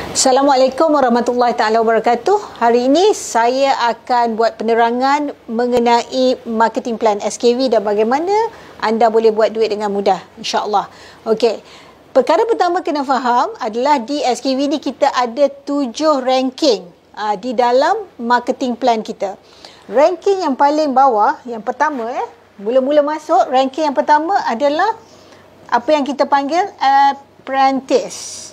Assalamualaikum warahmatullahi taala wabarakatuh. Hari ini saya akan buat penerangan mengenai marketing plan SKV dan bagaimana anda boleh buat duit dengan mudah, insya-Allah. Okey. Perkara pertama kena faham adalah di SKV ni kita ada 7 ranking di dalam marketing plan kita. Ranking yang paling bawah, yang pertama mula-mula masuk, ranking yang pertama adalah apa yang kita panggil apprentice.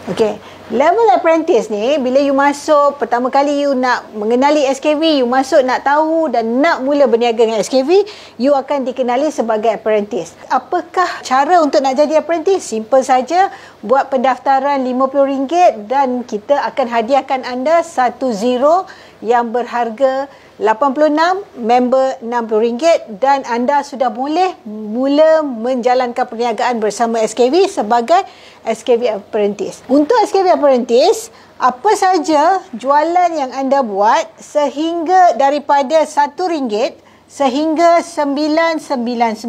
Okey, level apprentice ni bila you masuk pertama kali you nak mengenali SKV, you masuk nak tahu dan nak mula berniaga dengan SKV, you akan dikenali sebagai apprentice. Apakah cara untuk nak jadi apprentice? Simple saja, buat pendaftaran RM50 dan kita akan hadiahkan anda satu zero yang berharga 86, member RM60 dan anda sudah boleh mula menjalankan perniagaan bersama SKV sebagai SKV Apprentice. Untuk SKV Apprentice, apa saja jualan yang anda buat sehingga daripada RM1 sehingga 999,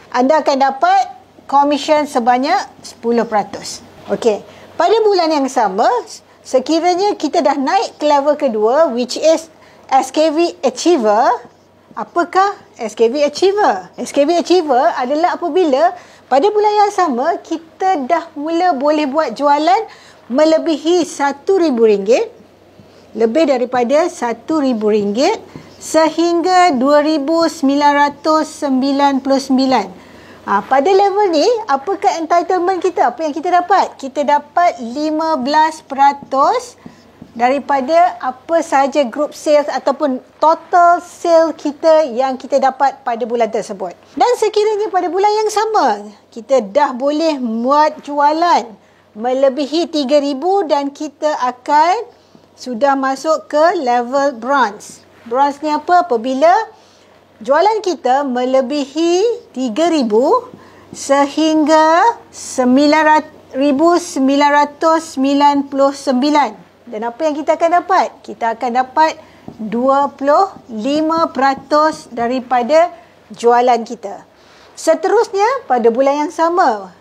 anda akan dapat komisen sebanyak 10%. Okey, pada bulan yang sama, sekiranya kita dah naik ke level kedua, which is SKV Achiever. Apakah SKV Achiever? SKV Achiever adalah apabila pada bulan yang sama kita dah mula boleh buat jualan melebihi RM1,000, lebih daripada RM1,000 sehingga RM2,999. Pada level ni, apakah entitlement kita? Apa yang kita dapat? Kita dapat 15% daripada apa sahaja group sales ataupun total sale kita yang kita dapat pada bulan tersebut. Dan sekiranya pada bulan yang sama, kita dah boleh buat jualan melebihi RM3,000 dan kita akan sudah masuk ke level bronze. Bronze ni apa? Apabila jualan kita melebihi RM3,000 sehingga RM9,999. Dan apa yang kita akan dapat? Kita akan dapat 25% daripada jualan kita. Seterusnya pada bulan yang sama.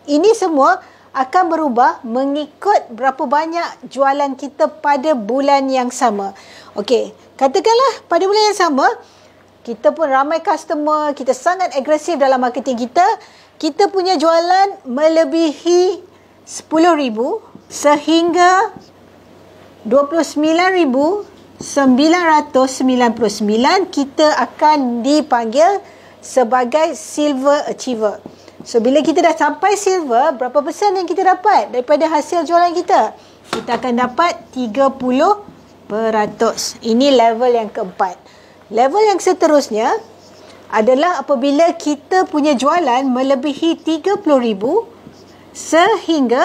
Ini semua akan berubah mengikut berapa banyak jualan kita pada bulan yang sama. Okey, katakanlah pada bulan yang sama kita pun ramai customer, kita sangat agresif dalam marketing kita. Kita punya jualan melebihi RM10,000 sehingga RM29,999, kita akan dipanggil sebagai Silver Achiever. So, bila kita dah sampai Silver, berapa persen yang kita dapat daripada hasil jualan kita? Kita akan dapat 30%. Ini level yang keempat. Level yang seterusnya adalah apabila kita punya jualan melebihi RM30,000 sehingga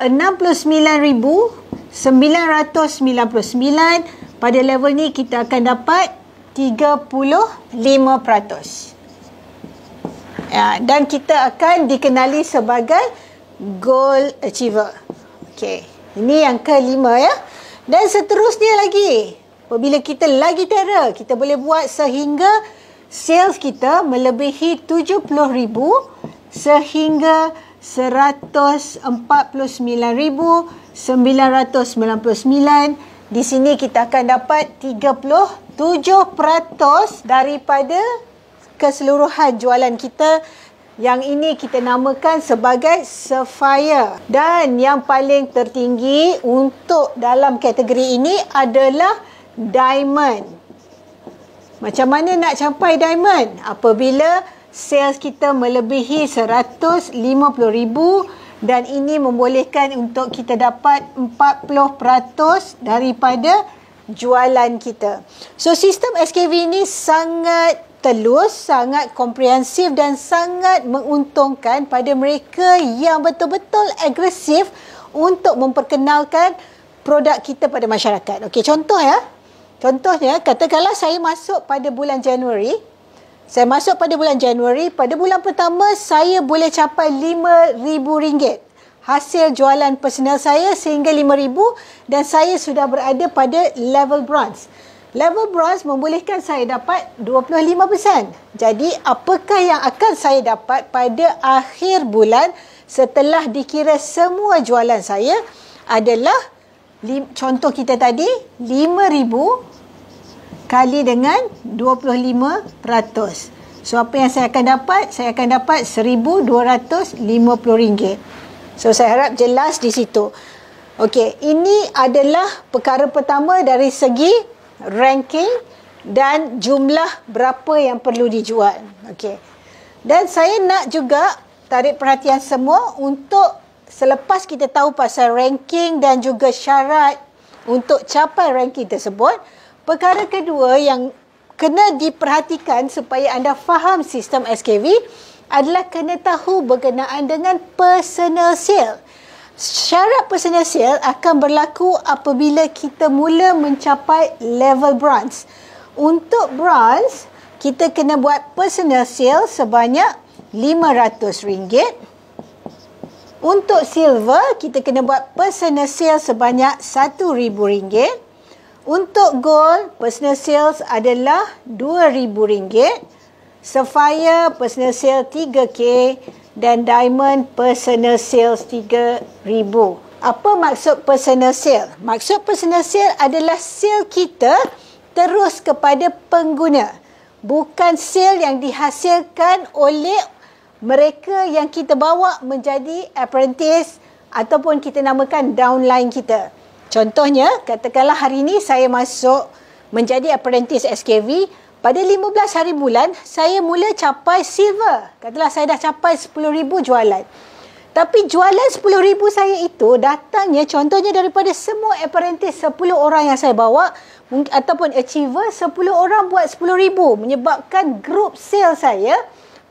RM69,999. Pada level ni kita akan dapat 35%. Dan kita akan dikenali sebagai Gold Achiever. Okey, ini yang kelima ya. Dan seterusnya lagi, apabila kita lagi terror, kita boleh buat sehingga sales kita melebihi RM70,000 sehingga RM149,999. Di sini kita akan dapat 37% daripada keseluruhan jualan kita. Yang ini kita namakan sebagai Sapphire. Dan yang paling tertinggi untuk dalam kategori ini adalah Diamond. Macam mana nak capai Diamond? Apabila sales kita melebihi RM150,000 dan ini membolehkan untuk kita dapat 40% daripada jualan kita. So, sistem SKV ini sangat telus, sangat komprehensif dan sangat menguntungkan pada mereka yang betul-betul agresif untuk memperkenalkan produk kita pada masyarakat. Okey, contoh ya. Contohnya, katakanlah saya masuk pada bulan Januari. Pada bulan pertama saya boleh capai RM5,000 hasil jualan personal saya sehingga RM5,000 dan saya sudah berada pada level bronze. Level bronze membolehkan saya dapat 25%. Jadi apakah yang akan saya dapat pada akhir bulan setelah dikira semua jualan saya adalah, contoh kita tadi, 5,000 kali dengan 25%. So, apa yang saya akan dapat? Saya akan dapat RM1,250. So, saya harap jelas di situ. Okey, ini adalah perkara pertama dari segi ranking dan jumlah berapa yang perlu dijual. Okey. Dan saya nak juga tarik perhatian semua untuk selepas kita tahu pasal ranking dan juga syarat untuk capai ranking tersebut, perkara kedua yang kena diperhatikan supaya anda faham sistem SKV adalah kena tahu berkenaan dengan personal sale. Syarat personal sale akan berlaku apabila kita mula mencapai level bronze. Untuk bronze, kita kena buat personal sale sebanyak RM500. Untuk silver, kita kena buat personal sale sebanyak RM1,000. Untuk gold, personal sales adalah RM2,000. Sapphire, personal sale 3K. Dan diamond, personal sales 3,000. Apa maksud personal sale? Maksud personal sale adalah sale kita terus kepada pengguna. Bukan sale yang dihasilkan oleh mereka yang kita bawa menjadi apprentice ataupun kita namakan downline kita. Contohnya, katakanlah hari ini saya masuk menjadi apprentice SKV. Pada 15 hari bulan, saya mula capai silver. Katakanlah saya dah capai 10,000 jualan. Tapi jualan 10,000 saya itu datangnya contohnya daripada semua apprentice 10 orang yang saya bawa ataupun achiever 10 orang buat 10,000 menyebabkan group sale saya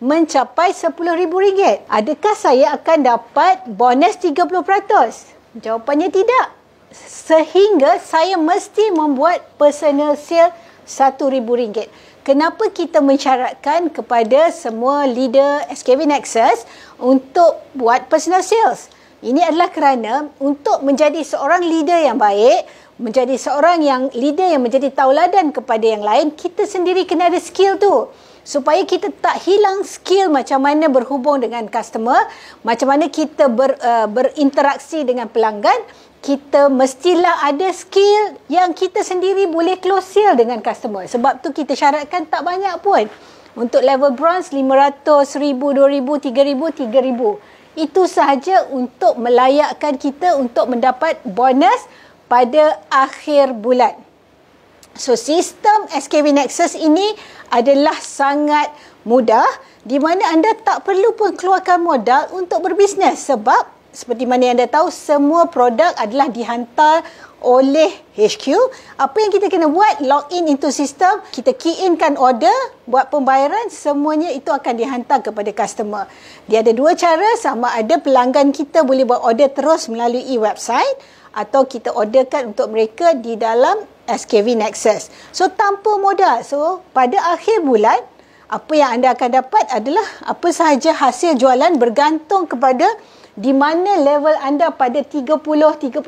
mencapai RM10,000. Adakah saya akan dapat bonus 30%? Jawapannya tidak. Sehingga saya mesti membuat personal sale RM1,000. Kenapa kita mensyaratkan kepada semua leader SKV Nexus untuk buat personal sales? Ini adalah kerana untuk menjadi seorang leader yang baik, menjadi seorang yang leader yang menjadi tauladan kepada yang lain, kita sendiri kena ada skill tu. Supaya kita tak hilang skill macam mana berhubung dengan customer, macam mana kita berinteraksi dengan pelanggan, kita mestilah ada skill yang kita sendiri boleh close sale dengan customer. Sebab tu kita syaratkan tak banyak pun. Untuk level bronze, 500, 1,000, 2,000, 3,000, 3,000. Itu sahaja untuk melayakkan kita untuk mendapat bonus pada akhir bulan. So, sistem SKV Nexus ini adalah sangat mudah di mana anda tak perlu pun keluarkan modal untuk berbisnes sebab seperti mana yang anda tahu, semua produk adalah dihantar oleh HQ. Apa yang kita kena buat? Login into sistem, kita key inkan order, buat pembayaran, semuanya itu akan dihantar kepada customer. Dia ada dua cara, sama ada pelanggan kita boleh buat order terus melalui website atau kita orderkan untuk mereka di dalam SKV Nexus. So, tanpa modal. So, pada akhir bulan, apa yang anda akan dapat adalah apa sahaja hasil jualan bergantung kepada di mana level anda pada 30, 31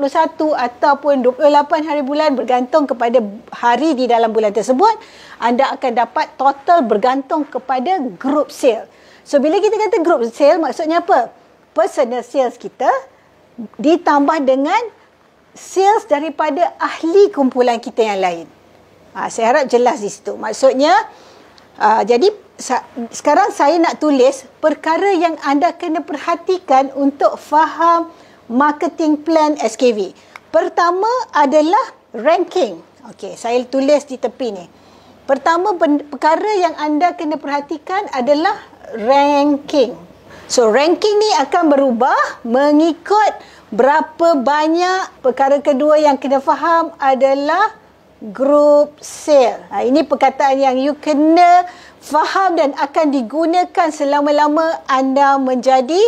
ataupun 28 hari bulan bergantung kepada hari di dalam bulan tersebut. Anda akan dapat total bergantung kepada group sale. So, bila kita kata group sale, maksudnya apa? Personal sales kita ditambah dengan sales daripada ahli kumpulan kita yang lain. Saya harap jelas di situ. Maksudnya, jadi sekarang saya nak tulis perkara yang anda kena perhatikan untuk faham marketing plan SKV. Pertama adalah ranking. Okey, saya tulis di tepi ni. Pertama, perkara yang anda kena perhatikan adalah ranking. So, ranking ni akan berubah mengikut berapa banyak. Perkara kedua yang kena faham adalah group sale. Ini perkataan yang you kena faham dan akan digunakan selama-lama anda menjadi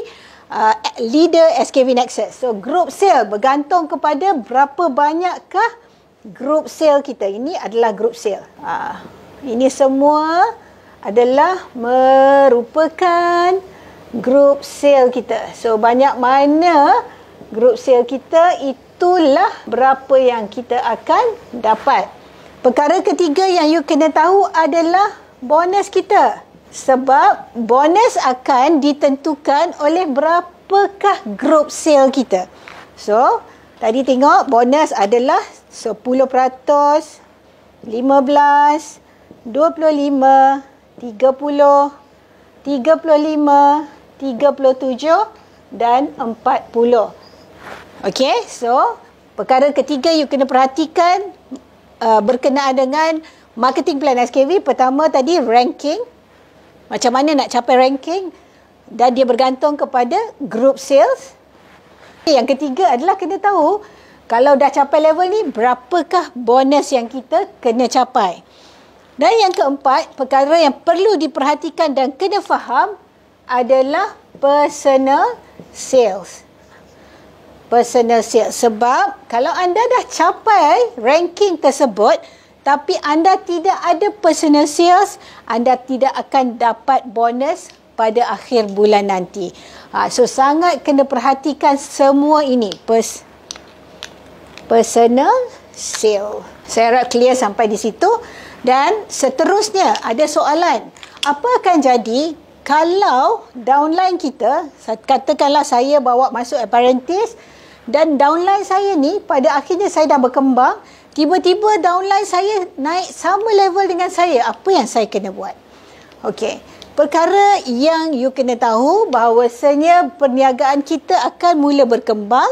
leader SKV Nexus. So, group sale bergantung kepada berapa banyakkah group sale kita. Ini adalah group sale. Ini semua adalah merupakan group sale kita. So, banyak mana group sale kita, itulah berapa yang kita akan dapat. Perkara ketiga yang you kena tahu adalah bonus kita. Sebab bonus akan ditentukan oleh berapa berapakah group sale kita. So, tadi tengok bonus adalah 10%, 15, 25, 30, 35, 37 dan 40. Okey, so perkara ketiga you kena perhatikan berkenaan dengan marketing plan SKV. Pertama tadi ranking. Macam mana nak capai ranking, dan dia bergantung kepada group sales. Yang ketiga adalah kena tahu kalau dah capai level ni berapakah bonus yang kita kena capai. Dan yang keempat, perkara yang perlu diperhatikan dan kena faham adalah personal sales. Personal sales. Sebab kalau anda dah capai ranking tersebut tapi anda tidak ada personal sales, anda tidak akan dapat bonus pada akhir bulan nanti. So sangat kena perhatikan semua ini. Personal sale. Saya harap clear sampai di situ. Dan seterusnya ada soalan. Apa akan jadi kalau downline kita, katakanlah saya bawa masuk apprentice, dan downline saya ni pada akhirnya saya dah berkembang, tiba-tiba downline saya naik sama level dengan saya. Apa yang saya kena buat? Okey. Perkara yang you kena tahu bahawasanya perniagaan kita akan mula berkembang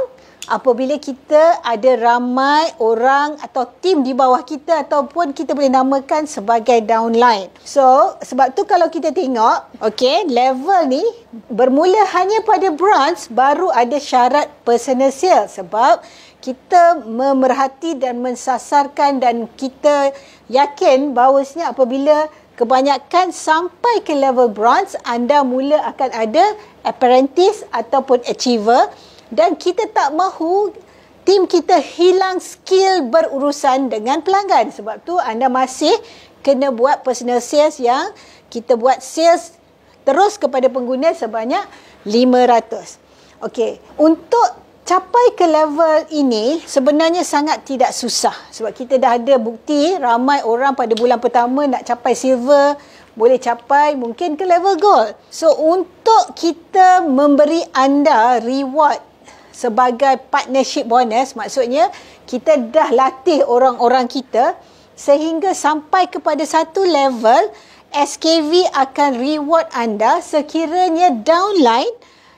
apabila kita ada ramai orang atau tim di bawah kita, ataupun kita boleh namakan sebagai downline. So, sebab tu kalau kita tengok, okey, level ni bermula hanya pada branch, baru ada syarat personal sales. Sebab kita memerhati dan mensasarkan, dan kita yakin bahawasanya apabila kebanyakan sampai ke level branch, anda mula akan ada apprentice ataupun achiever, dan kita tak mahu tim kita hilang skill berurusan dengan pelanggan. Sebab tu anda masih kena buat personal sales, yang kita buat sales terus kepada pengguna sebanyak 500. Okey, untuk capai ke level ini sebenarnya sangat tidak susah. Sebab kita dah ada bukti ramai orang pada bulan pertama nak capai silver, boleh capai mungkin ke level gold. So, untuk kita memberi anda reward sebagai partnership bonus, maksudnya kita dah latih orang-orang kita sehingga sampai kepada satu level, SKV akan reward anda sekiranya downline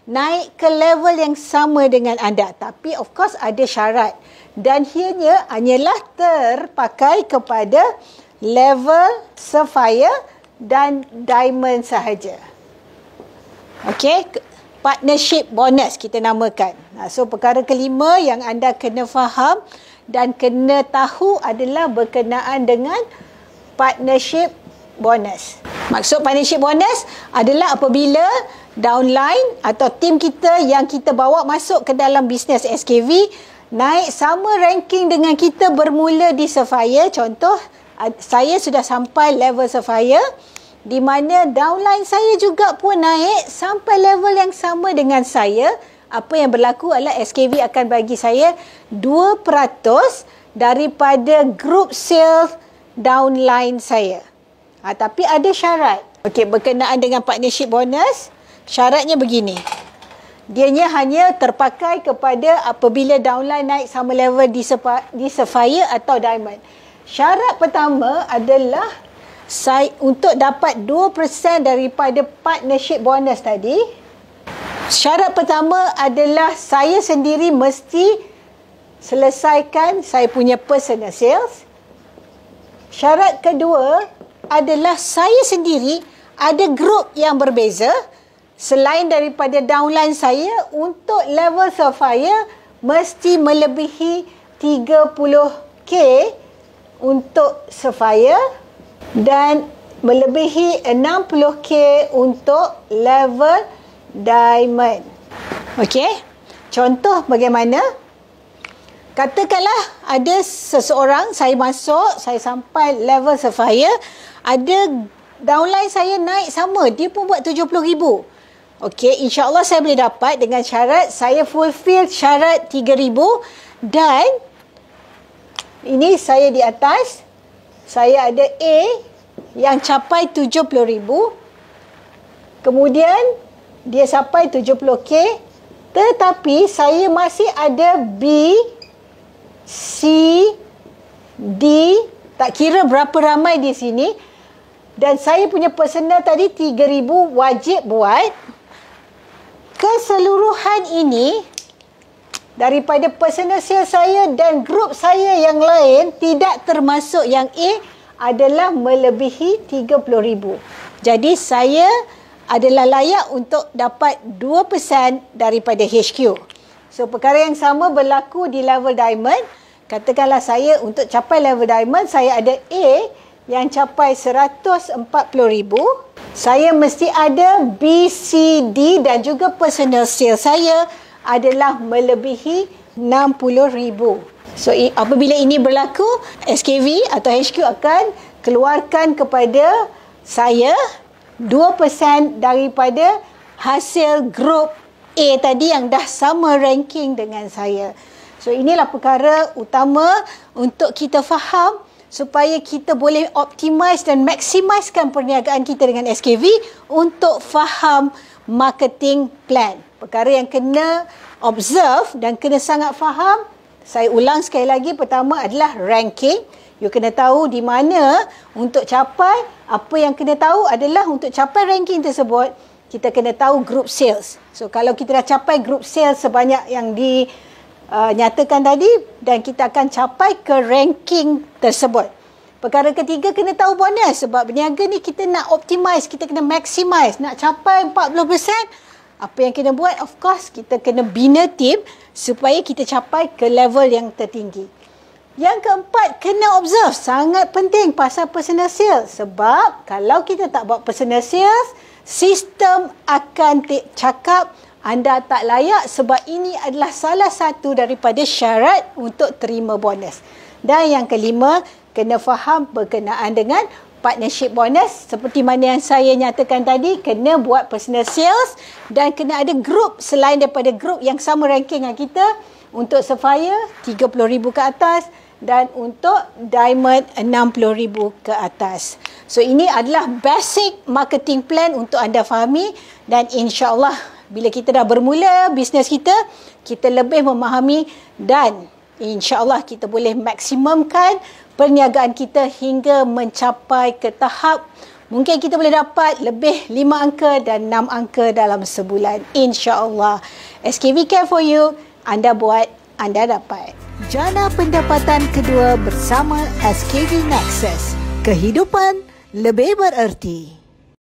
naik ke level yang sama dengan anda. Tapi of course ada syarat, dan ianya hanyalah terpakai kepada level sapphire dan diamond sahaja. Okey, partnership bonus kita namakan. So perkara kelima yang anda kena faham dan kena tahu adalah berkenaan dengan partnership bonus. Maksud partnership bonus adalah apabila downline atau tim kita yang kita bawa masuk ke dalam bisnes SKV naik sama ranking dengan kita bermula di Sapphire. Contoh, saya sudah sampai level Sapphire, di mana downline saya juga pun naik sampai level yang sama dengan saya. Apa yang berlaku adalah SKV akan bagi saya 2% daripada group sales downline saya. Tapi ada syarat. Okey, berkenaan dengan partnership bonus, syaratnya begini. Dianya hanya terpakai kepada apabila downline naik sama level di Sapphire atau Diamond. Syarat pertama adalah untuk dapat 2% daripada partnership bonus tadi, syarat pertama adalah saya sendiri mesti selesaikan saya punya personal sales. Syarat kedua adalah saya sendiri ada grup yang berbeza selain daripada downline saya. Untuk level Sapphire mesti melebihi 30k untuk Sapphire dan melebihi 60k untuk level Diamond. Okey, contoh bagaimana? Katakanlah ada seseorang, saya masuk, saya sampai level Sapphire, ada downline saya naik sama, dia pun buat 70,000. Okey, insyaAllah saya boleh dapat dengan syarat saya fulfill syarat 3,000, dan ini saya di atas, saya ada A yang capai 70,000, kemudian dia sampai 70k, Tetapi saya masih ada B, C, D, tak kira berapa ramai di sini. Dan saya punya personal tadi 3,000 wajib buat. Keseluruhan ini daripada personal sales saya dan grup saya yang lain, tidak termasuk yang A, adalah melebihi 30,000. Jadi saya adalah layak untuk dapat 2% daripada HQ. So perkara yang sama berlaku di level diamond. Katakanlah saya untuk capai level diamond, saya ada A yang capai 140,000. Saya mesti ada B, C, D dan juga personal sales saya adalah melebihi 60,000. So apabila ini berlaku, SKV atau HQ akan keluarkan kepada saya 2% daripada hasil grup A tadi yang dah sama ranking dengan saya. So inilah perkara utama untuk kita faham supaya kita boleh optimize dan maksimiskan perniagaan kita dengan SKV untuk faham marketing plan. Perkara yang kena observe dan kena sangat faham, saya ulang sekali lagi, pertama adalah ranking. You kena tahu di mana untuk capai. Apa yang kena tahu adalah untuk capai ranking tersebut, kita kena tahu group sales. So kalau kita dah capai group sales sebanyak yang dinyatakan tadi, dan kita akan capai ke ranking tersebut. Perkara ketiga, kena tahu bonus. Sebab berniaga ni kita nak optimize, kita kena maximize. Nak capai 40%, apa yang kena buat? Of course, kita kena bina tim supaya kita capai ke level yang tertinggi. Yang keempat, kena observe. Sangat penting pasal personal sales. Sebab kalau kita tak buat personal sales, sistem akan cakap anda tak layak sebab ini adalah salah satu daripada syarat untuk terima bonus. Dan yang kelima, kena faham berkenaan dengan partnership bonus. Seperti mana yang saya nyatakan tadi, kena buat personal sales dan kena ada grup selain daripada grup yang sama ranking dengan kita. Untuk Sapphire, 30,000 ke atas. Dan untuk Diamond, 60,000 ke atas. So ini adalah basic marketing plan untuk anda fahami. Dan insya-Allah bila kita dah bermula bisnes kita, kita lebih memahami dan insya-Allah kita boleh maksimumkan perniagaan kita hingga mencapai ke tahap mungkin kita boleh dapat lebih 5 angka dan 6 angka dalam sebulan. Insya-Allah. SKV Care for You, anda buat, anda dapat. Jana pendapatan kedua bersama SKV Nexus. Kehidupan lebih bererti.